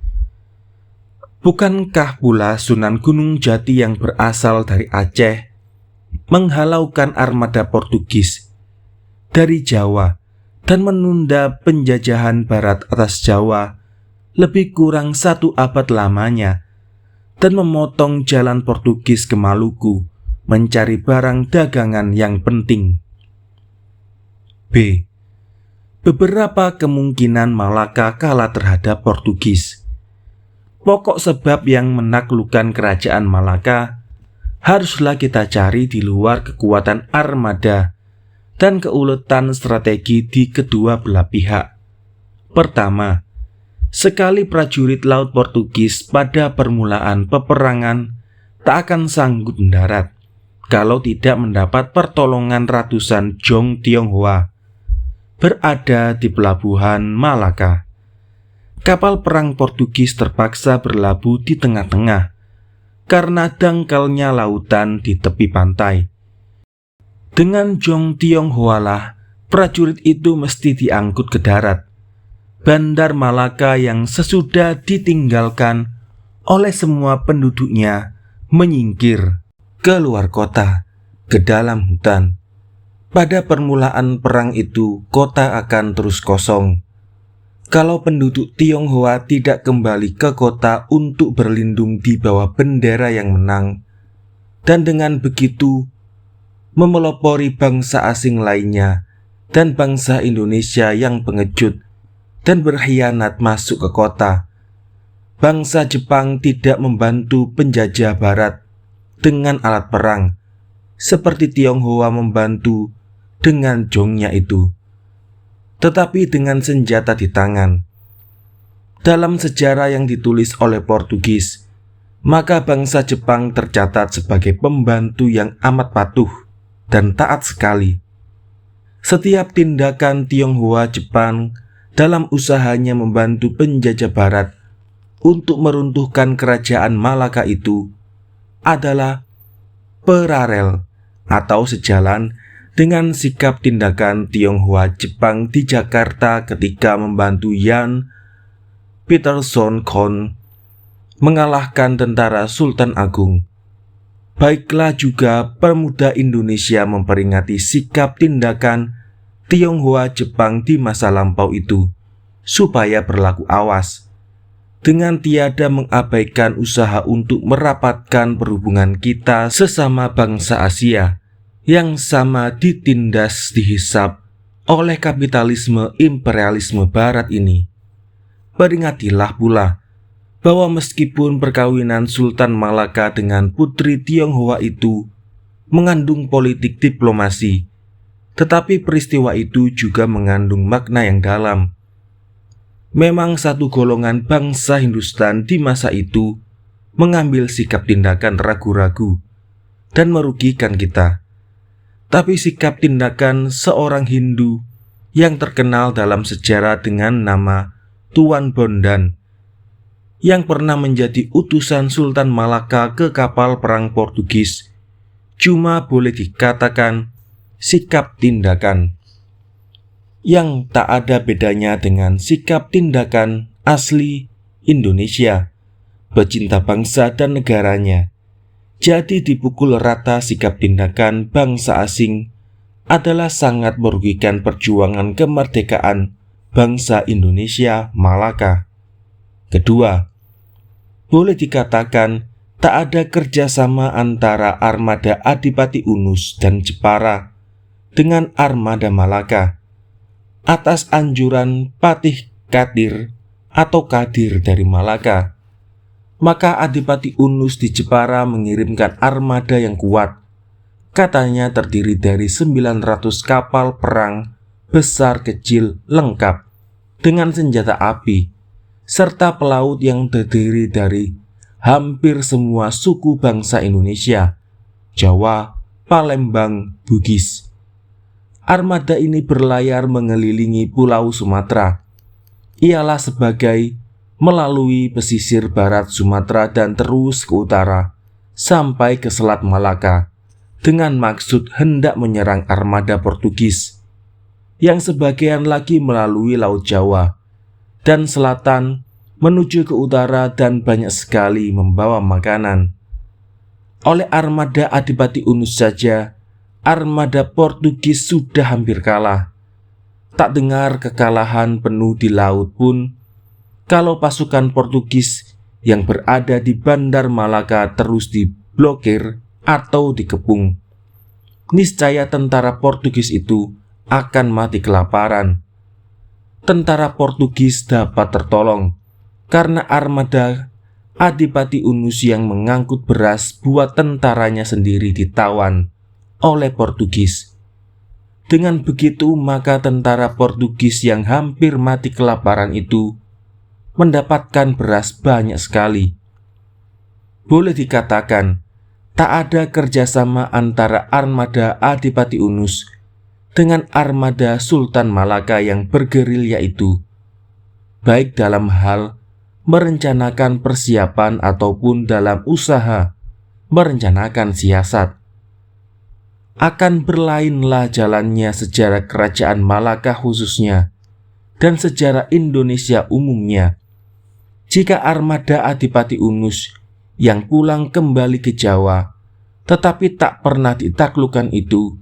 Bukankah pula Sunan Gunung Jati yang berasal dari Aceh menghalaukan armada Portugis dari Jawa dan menunda penjajahan Barat atas Jawa lebih kurang 1 abad lamanya, dan memotong jalan Portugis ke Maluku mencari barang dagangan yang penting? B. Beberapa kemungkinan Malaka kalah terhadap Portugis. Pokok sebab yang menaklukkan kerajaan Malaka haruslah kita cari di luar kekuatan armada dan keuletan strategi di kedua belah pihak. Pertama, sekali prajurit laut Portugis pada permulaan peperangan tak akan sanggup mendarat kalau tidak mendapat pertolongan ratusan Jong Tionghoa berada di pelabuhan Malaka. Kapal perang Portugis terpaksa berlabuh di tengah-tengah karena dangkalnya lautan di tepi pantai. Dengan Jong Tionghoa lah prajurit itu mesti diangkut ke darat. Bandar Malaka yang sesudah ditinggalkan oleh semua penduduknya menyingkir ke luar kota, ke dalam hutan. Pada permulaan perang itu, kota akan terus kosong. Kalau penduduk Tionghoa tidak kembali ke kota untuk berlindung di bawah bendera yang menang, dan dengan begitu memelopori bangsa asing lainnya dan bangsa Indonesia yang pengecut dan berkhianat masuk ke kota, bangsa Jepang tidak membantu penjajah barat dengan alat perang seperti Tionghoa membantu dengan jongnya itu, tetapi dengan senjata di tangan. Dalam sejarah yang ditulis oleh Portugis, maka bangsa Jepang tercatat sebagai pembantu yang amat patuh dan taat sekali. Setiap tindakan Tionghoa Jepang dalam usahanya membantu penjajah barat untuk meruntuhkan kerajaan Malaka itu adalah paralel atau sejalan dengan sikap tindakan Tionghoa Jepang di Jakarta ketika membantu Jan Pieterszoon mengalahkan tentara Sultan Agung. Baiklah juga pemuda Indonesia memperingati sikap tindakan Tionghoa Jepang di masa lampau itu, supaya berlaku awas, dengan tiada mengabaikan usaha untuk merapatkan perhubungan kita sesama bangsa Asia yang sama ditindas dihisap oleh kapitalisme imperialisme barat ini. Peringatilah pula bahwa meskipun perkawinan Sultan Malaka dengan putri Tionghoa itu mengandung politik diplomasi, tetapi peristiwa itu juga mengandung makna yang dalam. Memang satu golongan bangsa Hindustan di masa itu mengambil sikap tindakan ragu-ragu dan merugikan kita. Tapi sikap tindakan seorang Hindu yang terkenal dalam sejarah dengan nama Tuan Bondan, yang pernah menjadi utusan Sultan Malaka ke kapal perang Portugis, cuma boleh dikatakan sikap tindakan yang tak ada bedanya dengan sikap tindakan asli Indonesia, pecinta bangsa dan negaranya. Jadi dipukul rata sikap tindakan bangsa asing adalah sangat merugikan perjuangan kemerdekaan bangsa Indonesia Malaka. Kedua, boleh dikatakan tak ada kerjasama antara armada Adipati Unus dan Jepara dengan armada Malaka atas anjuran Patih Kadir atau Kadir dari Malaka. Maka Adipati Unus di Jepara mengirimkan armada yang kuat, katanya terdiri dari 900 kapal perang besar kecil lengkap dengan senjata api, serta pelaut yang terdiri dari hampir semua suku bangsa Indonesia, Jawa, Palembang, Bugis. Armada ini berlayar mengelilingi Pulau Sumatera. Ialah sebagai melalui pesisir barat Sumatera dan terus ke utara sampai ke Selat Malaka dengan maksud hendak menyerang armada Portugis, yang sebagian lagi melalui Laut Jawa dan selatan menuju ke utara dan banyak sekali membawa makanan. Oleh armada Adipati Unus saja, armada Portugis sudah hampir kalah. Tak dengar kekalahan penuh di laut pun, kalau pasukan Portugis yang berada di Bandar Malaka terus diblokir atau dikepung, niscaya tentara Portugis itu akan mati kelaparan. Tentara Portugis dapat tertolong karena armada Adipati Unus yang mengangkut beras buat tentaranya sendiri ditawan oleh Portugis. Dengan begitu, maka tentara Portugis yang hampir mati kelaparan itu mendapatkan beras banyak sekali. Boleh dikatakan tak ada kerjasama antara armada Adipati Unus dengan armada Sultan Malaka yang bergerilya itu, baik dalam hal merencanakan persiapan ataupun dalam usaha merencanakan siasat. akan berlainlah jalannya sejarah kerajaan Malaka khususnya, dan sejarah Indonesia umumnya, jika armada Adipati Unus yang pulang kembali ke Jawa, tetapi tak pernah ditaklukkan itu,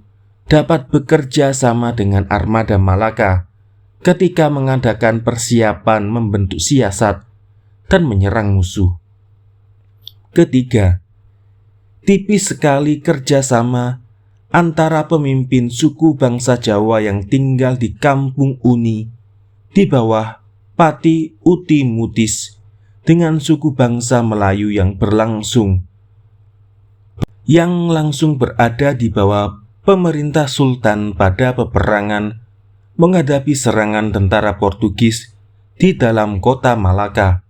dapat bekerja sama dengan armada Malaka ketika mengadakan persiapan membentuk siasat dan menyerang musuh. Ketiga, tipis sekali kerjasama antara pemimpin suku bangsa Jawa yang tinggal di Kampung Uni di bawah Pati Uti Mutis dengan suku bangsa Melayu yang langsung berada di bawah pemerintah Sultan pada peperangan menghadapi serangan tentara Portugis di dalam kota Malaka.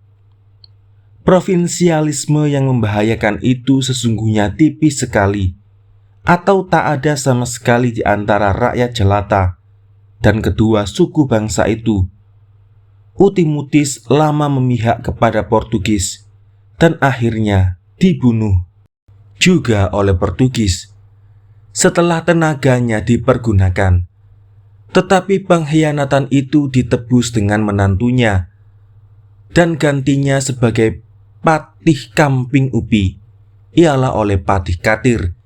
Provinsialisme yang membahayakan itu sesungguhnya tipis sekali, atau tak ada sama sekali di antara rakyat jelata dan kedua suku bangsa itu. Uti Mutis lama memihak kepada Portugis dan akhirnya dibunuh juga oleh Portugis setelah tenaganya dipergunakan. Tetapi pengkhianatan itu ditebus dengan menantunya dan gantinya sebagai Patih Kamping Upi ialah oleh Patih Katir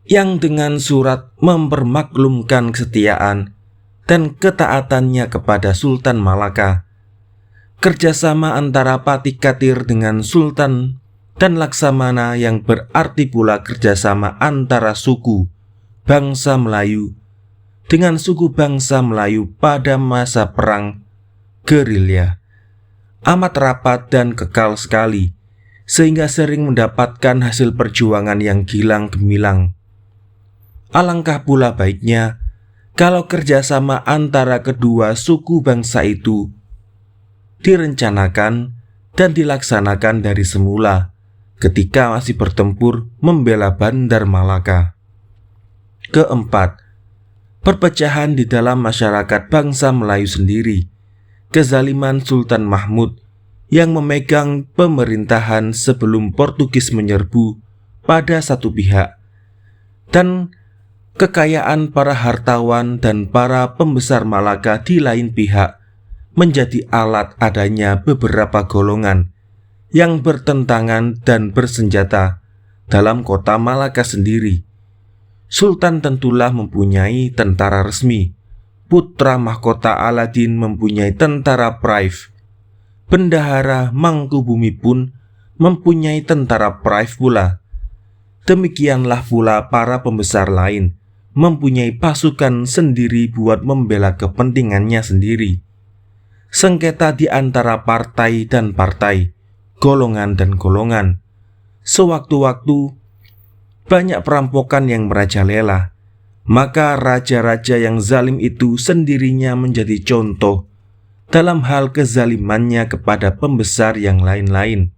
yang dengan surat mempermaklumkan kesetiaan dan ketaatannya kepada Sultan Malaka. Kerjasama antara Patih Katir dengan Sultan dan Laksamana yang berarti pula kerjasama antara suku bangsa Melayu dengan suku bangsa Melayu pada masa perang gerilya amat rapat dan kekal sekali, sehingga sering mendapatkan hasil perjuangan yang gilang gemilang. Alangkah pula baiknya kalau kerjasama antara kedua suku bangsa itu direncanakan dan dilaksanakan dari semula ketika masih bertempur membela Bandar Malaka. Keempat, perpecahan di dalam masyarakat bangsa Melayu sendiri, kezaliman Sultan Mahmud yang memegang pemerintahan sebelum Portugis menyerbu pada satu pihak, dan kekayaan para hartawan dan para pembesar Malaka di lain pihak menjadi alat adanya beberapa golongan yang bertentangan dan bersenjata dalam kota Malaka sendiri. Sultan tentulah mempunyai tentara resmi, putra mahkota Aladin mempunyai tentara praif, Bendahara Mangkubumi pun mempunyai tentara praif pula. Demikianlah pula para pembesar lain mempunyai pasukan sendiri buat membela kepentingannya sendiri. Sengketa di antara partai dan partai, golongan dan golongan. Sewaktu-waktu banyak perampokan yang merajalela, maka raja-raja yang zalim itu sendirinya menjadi contoh dalam hal kezalimannya kepada pembesar yang lain-lain.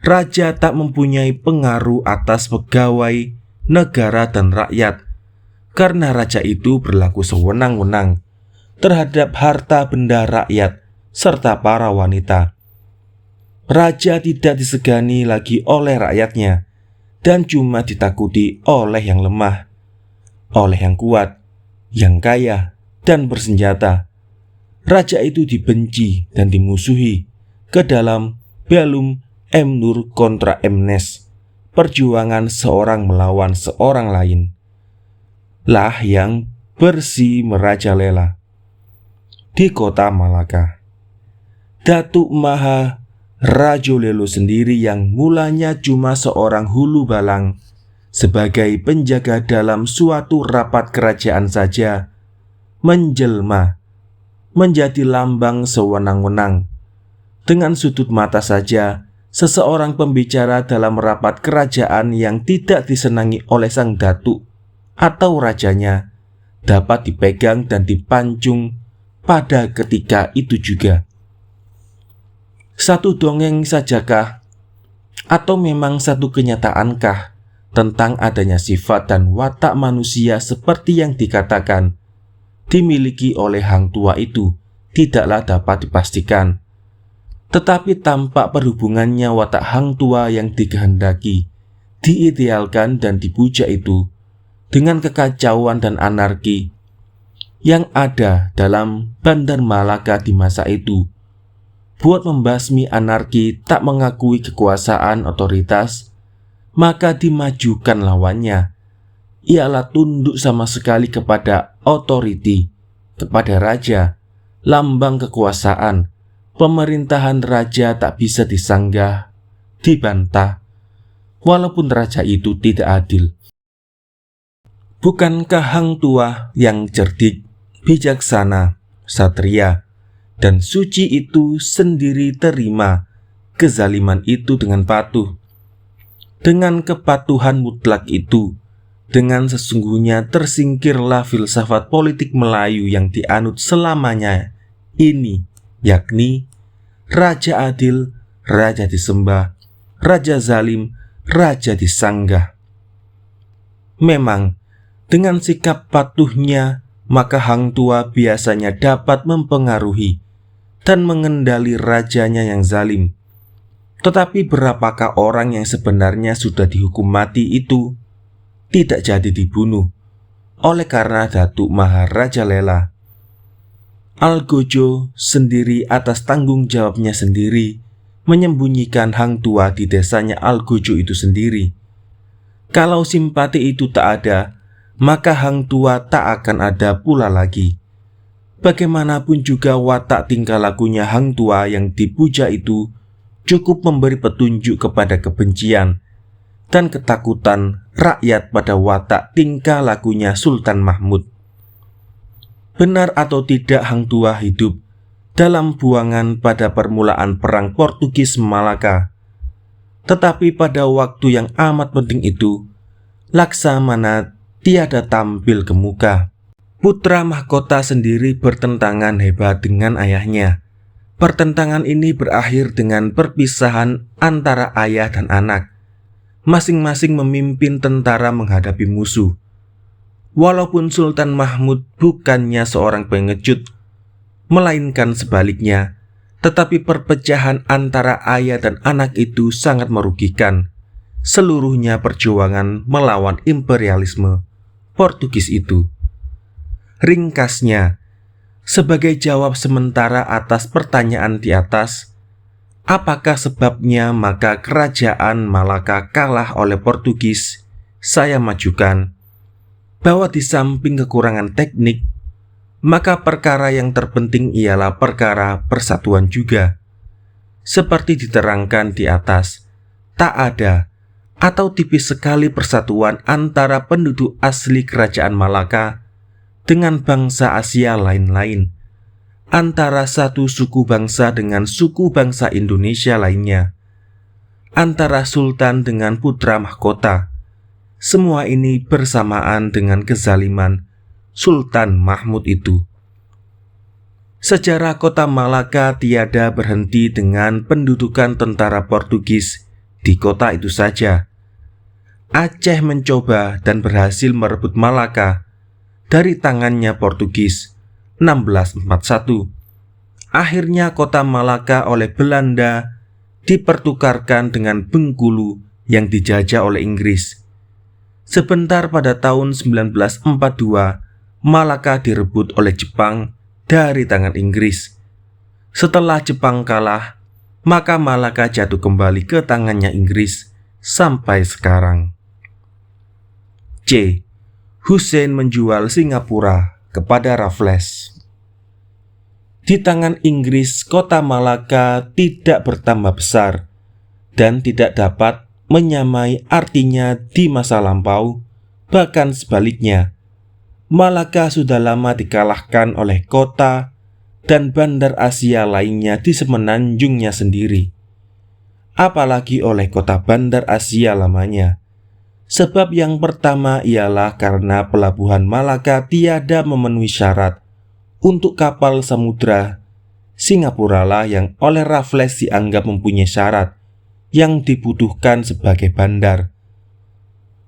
Raja tak mempunyai pengaruh atas pegawai, negara dan rakyat, karena raja itu berlaku sewenang-wenang terhadap harta benda rakyat serta para wanita. Raja tidak disegani lagi oleh rakyatnya dan cuma ditakuti oleh yang lemah, oleh yang kuat, yang kaya dan bersenjata. Raja itu dibenci dan dimusuhi ke dalam Belum M. Nur kontra M. Nes, perjuangan seorang melawan seorang lain, lah yang bersih merajalela di kota Malaka. Datuk Maha Rajolelo sendiri yang mulanya cuma seorang hulu balang sebagai penjaga dalam suatu rapat kerajaan saja, menjelma menjadi lambang sewenang-wenang. Dengan sudut mata saja, seseorang pembicara dalam rapat kerajaan yang tidak disenangi oleh sang datuk atau rajanya dapat dipegang dan dipancung pada ketika itu juga. Satu dongeng sajakah, atau memang satu kenyataankah tentang adanya sifat dan watak manusia seperti yang dikatakan dimiliki oleh hang tua itu tidaklah dapat dipastikan. Tetapi tampak perhubungannya watak hang tua yang dikehendaki, diidealkan dan dipuja itu dengan kekacauan dan anarki yang ada dalam Bandar Malaka di masa itu. Buat membasmi anarki tak mengakui kekuasaan otoritas, maka dimajukan lawannya, ialah tunduk sama sekali kepada otoriti, kepada raja, lambang kekuasaan. Pemerintahan raja tak bisa disanggah, dibantah, walaupun raja itu tidak adil. Bukankah Hang Tuah yang cerdik, bijaksana, satria, dan suci itu sendiri terima kezaliman itu dengan patuh? Dengan kepatuhan mutlak itu, dengan sesungguhnya tersingkirlah filsafat politik Melayu yang dianut selamanya ini, yakni raja adil, raja disembah, raja zalim, raja disanggah. Memang, dengan sikap patuhnya, maka Hang Tuah biasanya dapat mempengaruhi dan mengendali rajanya yang zalim. Tetapi berapakah orang yang sebenarnya sudah dihukum mati itu tidak jadi dibunuh oleh karena Datuk Maharaja Lela? Algojo sendiri atas tanggung jawabnya sendiri menyembunyikan Hang Tuah di desanya Algojo itu sendiri. Kalau simpati itu tak ada, maka Hang Tuah tak akan ada pula lagi. Bagaimanapun juga watak tingkah lakunya Hang Tuah yang dipuja itu cukup memberi petunjuk kepada kebencian dan ketakutan rakyat pada watak tingkah lakunya Sultan Mahmud. Benar atau tidak Hang Tuah hidup dalam buangan pada permulaan perang Portugis Malaka. Tetapi pada waktu yang amat penting itu, Laksamana tiada tampil ke muka. Putra mahkota sendiri bertentangan hebat dengan ayahnya. Pertentangan ini berakhir dengan perpisahan antara ayah dan anak. Masing-masing memimpin tentara menghadapi musuh. Walaupun Sultan Mahmud bukannya seorang pengecut, melainkan sebaliknya, tetapi perpecahan antara ayah dan anak itu sangat merugikan seluruhnya perjuangan melawan imperialisme Portugis itu. Ringkasnya, sebagai jawab sementara atas pertanyaan di atas, apakah sebabnya maka kerajaan Malaka kalah oleh Portugis, saya majukan bahwa di samping kekurangan teknik, maka perkara yang terpenting ialah perkara persatuan juga. Seperti diterangkan di atas, tak ada atau tipis sekali persatuan antara penduduk asli kerajaan Malaka dengan bangsa Asia lain-lain, antara satu suku bangsa dengan suku bangsa Indonesia lainnya, antara sultan dengan putra mahkota. Semua ini bersamaan dengan kezaliman Sultan Mahmud itu. Sejarah kota Malaka tiada berhenti dengan pendudukan tentara Portugis di kota itu saja. Aceh mencoba dan berhasil merebut Malaka dari tangannya Portugis 1641. Akhirnya kota Malaka oleh Belanda dipertukarkan dengan Bengkulu yang dijajah oleh Inggris. Sebentar pada tahun 1942, Malaka direbut oleh Jepang dari tangan Inggris. Setelah Jepang kalah, maka Malaka jatuh kembali ke tangannya Inggris sampai sekarang. C. Hussein menjual Singapura kepada Raffles. Di tangan Inggris, kota Malaka tidak bertambah besar dan tidak dapat menyamai artinya di masa lampau. Bahkan sebaliknya, Malaka sudah lama dikalahkan oleh kota dan bandar Asia lainnya di semenanjungnya sendiri, apalagi oleh kota bandar Asia lamanya. Sebab yang pertama ialah karena pelabuhan Malaka tiada memenuhi syarat untuk kapal samudra. Singapura lah yang oleh Raffles dianggap mempunyai syarat yang dibutuhkan sebagai bandar.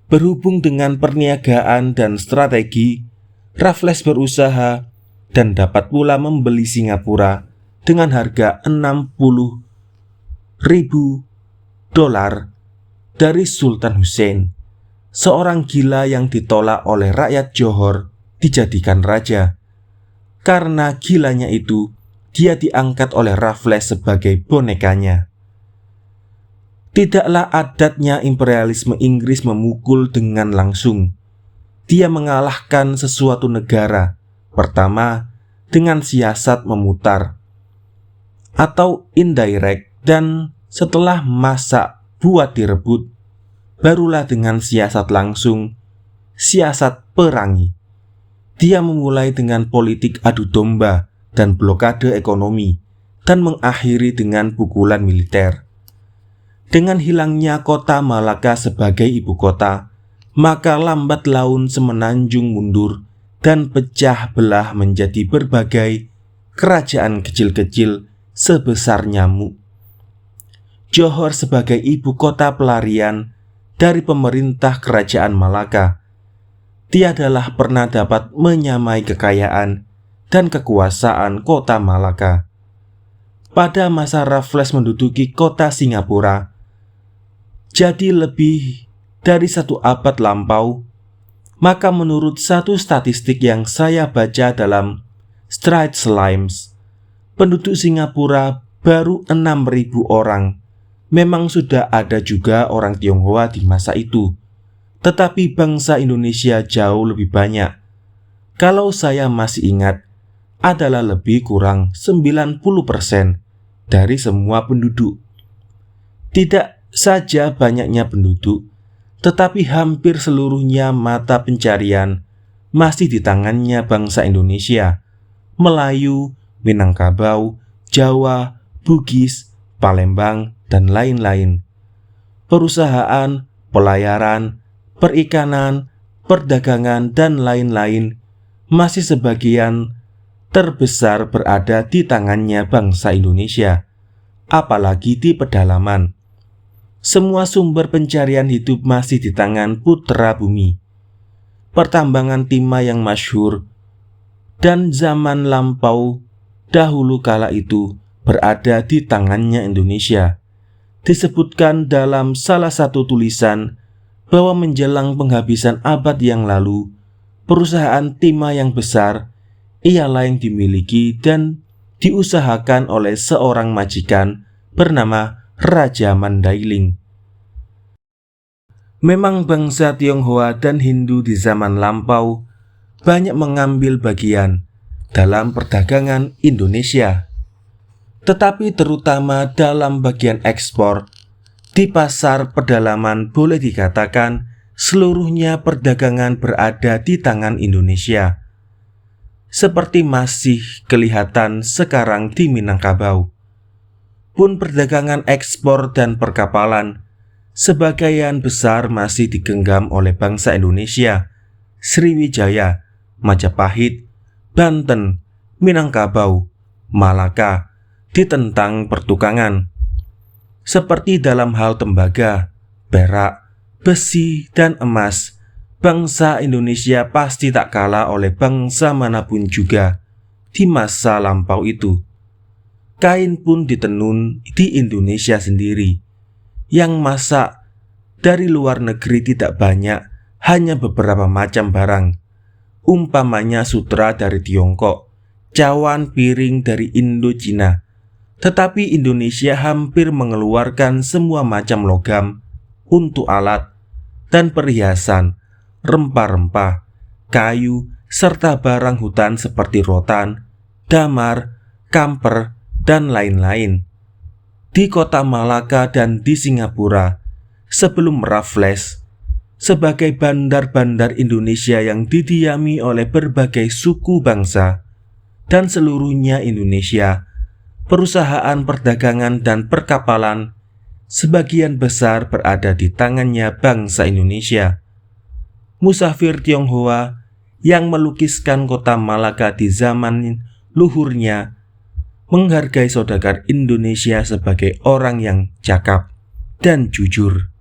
Berhubung dengan perniagaan dan strategi, Raffles berusaha dan dapat pula membeli Singapura dengan harga $60.000 dari Sultan Hussein. seorang gila yang ditolak oleh rakyat Johor dijadikan raja. Karena gilanya itu, dia diangkat oleh Raffles sebagai bonekanya. Tidaklah adatnya imperialisme Inggris memukul dengan langsung. Dia mengalahkan sesuatu negara, pertama dengan siasat memutar atau indirect, dan setelah masak buat direbut, barulah dengan siasat langsung, siasat perangi. Dia memulai dengan politik adu domba dan blokade ekonomi, dan mengakhiri dengan pukulan militer. Dengan hilangnya kota Malaka sebagai ibu kota, maka lambat laun semenanjung mundur dan pecah belah menjadi berbagai kerajaan kecil-kecil sebesar nyamuk. Johor sebagai ibu kota pelarian dari pemerintah kerajaan Malaka tiadalah pernah dapat menyamai kekayaan dan kekuasaan kota Malaka. Pada masa Raffles menduduki kota Singapura, jadi lebih dari 1 abad lampau, maka menurut satu statistik yang saya baca dalam Straits Times, penduduk Singapura baru 6.000 orang. Memang sudah ada juga orang Tionghoa di masa itu, tetapi bangsa Indonesia jauh lebih banyak. Kalau saya masih ingat, adalah lebih kurang 90% dari semua penduduk. Tidak saja banyaknya penduduk, tetapi hampir seluruhnya mata pencarian masih di tangannya bangsa Indonesia. Melayu, Minangkabau, Jawa, Bugis, Palembang, dan lain-lain. Perusahaan, pelayaran, perikanan, perdagangan, dan lain-lain masih sebagian terbesar berada di tangannya bangsa Indonesia, apalagi di pedalaman. Semua sumber pencarian hidup masih di tangan putra bumi. Pertambangan timah yang masyhur dan zaman lampau dahulu kala itu berada di tangannya Indonesia. Disebutkan dalam salah satu tulisan bahwa menjelang penghabisan abad yang lalu, perusahaan timah yang besar ialah yang dimiliki dan diusahakan oleh seorang majikan bernama Raja Mandailing. Memang bangsa Tionghoa dan Hindu di zaman lampau banyak mengambil bagian dalam perdagangan Indonesia, tetapi terutama dalam bagian ekspor. Di pasar pedalaman boleh dikatakan seluruhnya perdagangan berada di tangan Indonesia, seperti masih kelihatan sekarang di Minangkabau. Pun perdagangan ekspor dan perkapalan sebagian besar masih digenggam oleh bangsa Indonesia. Sriwijaya, Majapahit, Banten, Minangkabau, Malaka ditentang pertukangan. Seperti dalam hal tembaga, perak, besi, dan emas, bangsa Indonesia pasti tak kalah oleh bangsa manapun juga di masa lampau itu. Kain pun ditenun di Indonesia sendiri. Yang masak dari luar negeri tidak banyak, hanya beberapa macam barang. Umpamanya sutra dari Tiongkok, cawan piring dari Indochina. Tetapi Indonesia hampir mengeluarkan semua macam logam untuk alat dan perhiasan, rempah-rempah, kayu, serta barang hutan seperti rotan, damar, kamper, dan lain-lain. Di kota Malaka dan di Singapura, sebelum Raffles, sebagai bandar-bandar Indonesia yang didiami oleh berbagai suku bangsa, dan seluruhnya Indonesia, perusahaan perdagangan dan perkapalan sebagian besar berada di tangannya bangsa Indonesia. Musafir Tionghoa yang melukiskan kota Malaka di zaman luhurnya menghargai saudagar Indonesia sebagai orang yang cakap dan jujur.